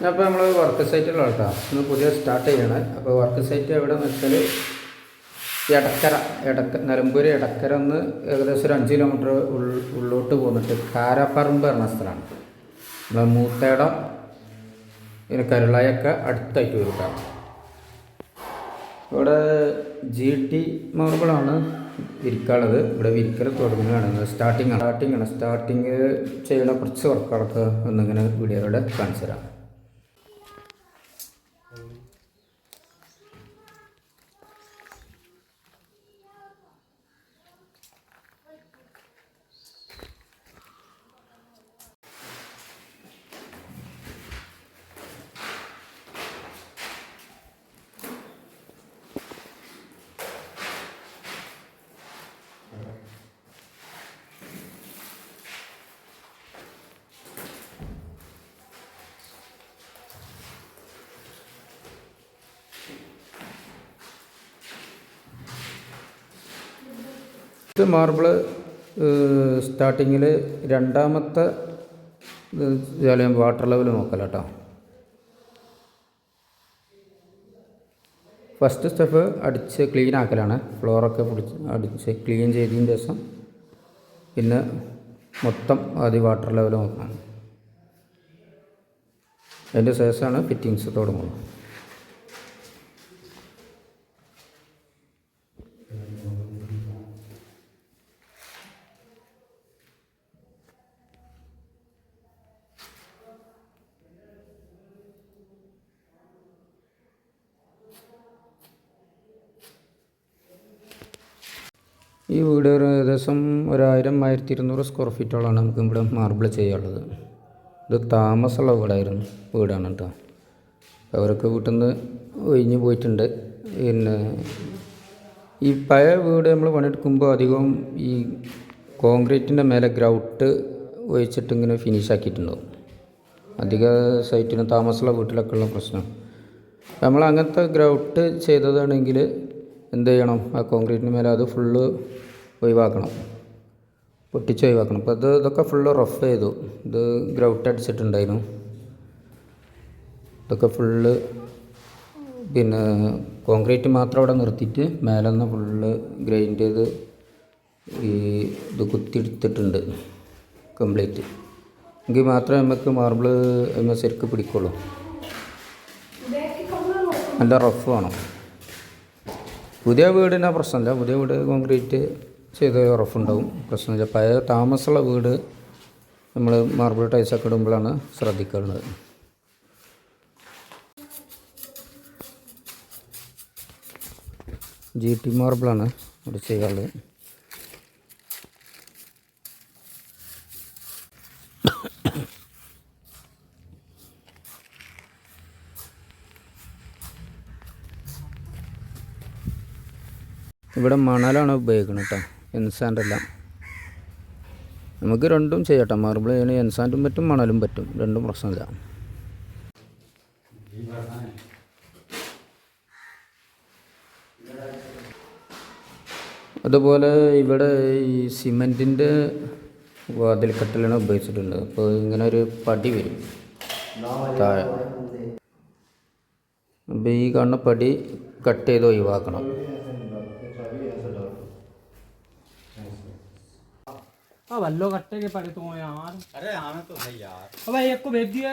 അപ്പോൾ നമ്മൾ വർക്ക് സൈറ്റിലുള്ള കേട്ടോ ഇന്ന് പുതിയ സ്റ്റാർട്ട് ചെയ്യണം. അപ്പോൾ വർക്ക് സൈറ്റ് എവിടെയെന്ന് വെച്ചാൽ നിലമ്പൂർ എടക്കര നിന്ന് ഏകദേശം ഒരു 5 കിലോമീറ്റർ ഉള്ളോട്ട് പോന്നിട്ട് കാരാപ്പറമ്പ് പറഞ്ഞ സ്ഥലമാണ്. നമ്മളെ മൂത്തേടം പിന്നെ കരുളായൊക്കെ അടുത്തായിട്ട് വരും കേട്ടോ. ഇവിടെ GT മാർബിളാണ് വിരിക്കാനുള്ളത്. ഇവിടെ വിരിക്കൽ തുടങ്ങുകയാണ്. സ്റ്റാർട്ടിങ് ചെയ്യുന്ന കുറച്ച് വർക്കുകളൊക്കെ ഒന്നിങ്ങനെ വീഡിയോയുടെ കാണിച്ചു തരാം. ഇത് മാർബിള് സ്റ്റാർട്ടിങ്ങിൽ രണ്ടാമത്തെ വാട്ടർ ലെവൽ നോക്കല കേട്ടോ. ഫസ്റ്റ് സ്റ്റെപ്പ് അടിച്ച് ക്ലീൻ ആക്കലാണ്. ഫ്ലോറൊക്കെ അടിച്ച് ക്ലീൻ ചെയ്തതിന് ശേഷം പിന്നെ മൊത്തം ആദ്യം വാട്ടർ ലെവൽ നോക്കണം. അതിൻ്റെ ശേഷമാണ് ഫിറ്റിങ്സ് തുടങ്ങുന്നത്. ഈ വീട് ഏകദേശം 1000-1200 സ്ക്വയർ ഫീറ്റോളാണ് നമുക്ക് ഇവിടെ മാർബിൾ ചെയ്യാനുള്ളത്. ഇത് താമസമുള്ള വീടാണ് കേട്ടോ. അവരൊക്കെ വീട്ടിൽ നിന്ന് ഒഴിഞ്ഞ് പോയിട്ടുണ്ട്. പിന്നെ ഈ പഴയ വീട് നമ്മൾ പണിയെടുക്കുമ്പോൾ അധികം ഈ കോൺക്രീറ്റിൻ്റെ മേലെ ഗ്രൗട്ട് ഒഴിച്ചിട്ട് ഇങ്ങനെ ഫിനിഷ് ആക്കിയിട്ടുണ്ടാവും. അധിക സൈറ്റിന് താമസമുള്ള വീട്ടിലൊക്കെ ഉള്ള പ്രശ്നം. നമ്മൾ അങ്ങനത്തെ ഗ്രൗട്ട് ചെയ്തതാണെങ്കിൽ എന്ത് ചെയ്യണം, ആ കോൺക്രീറ്റിന് മേലെ അത് ഫുള്ള് ഒഴിവാക്കണം, പൊട്ടിച്ച് ഒഴിവാക്കണം. അപ്പോൾ ഇതൊക്കെ ഫുള്ള് റഫ് ചെയ്തു. ഇത് ഗ്രൗട്ട് അടിച്ചിട്ടുണ്ടായിരുന്നു. ഇതൊക്കെ ഫുള്ള് പിന്നെ കോൺക്രീറ്റ് മാത്രം അവിടെ നിർത്തിയിട്ട് മേലെ നിന്ന് ഫുള്ള് ഗ്രൈൻഡ് ചെയ്ത് ഇത് കുത്തിയെടുത്തിട്ടുണ്ട് കംപ്ലീറ്റ്. എങ്കിൽ മാത്രമേ നമുക്ക് മാർബിള് ശരിക്ക് പിടിക്കുള്ളൂ. നല്ല റഫ് വേണം. പുതിയ വീടിൻ്റെ പ്രശ്നമില്ല. പുതിയ വീട് കോൺക്രീറ്റ് ചെയ്ത് ഉറപ്പുണ്ടാവും, പ്രശ്നമില്ല. പഴയ താമസമുള്ള വീട് നമ്മൾ മാർബിൾ ടൈൽസൊക്കെ ഇടുമ്പോഴാണ് ശ്രദ്ധിക്കേണ്ടത്. GT മാർബിളാണ് ഇവിടെ ചെയ്യാറുള്ളത്. ഇവിടെ മണലാണ് ഉപയോഗിക്കുന്നത് കേട്ടോ, എൻസാൻഡല്ല. നമുക്ക് രണ്ടും ചെയ്യാം. മാർബിൾ ചെയ്യാൻ എൻസാൻഡും പറ്റും മണലും പറ്റും, രണ്ടും പ്രശ്നമില്ല. അതുപോലെ ഇവിടെ ഈ സിമെൻറ്റിൻ്റെ വാതിൽക്കട്ടിലാണ് ഉപയോഗിച്ചിട്ടുള്ളത്. അപ്പോൾ ഇങ്ങനെ ഒരു പടി വരും താഴെ. അപ്പോൾ ഈ കാണുന്ന പടി കട്ട് ചെയ്ത് ഒഴിവാക്കണം. अब हल्लो कट्टे के पड़े तो यार। अरे आना तो है यार। अब एक को भेज दिया।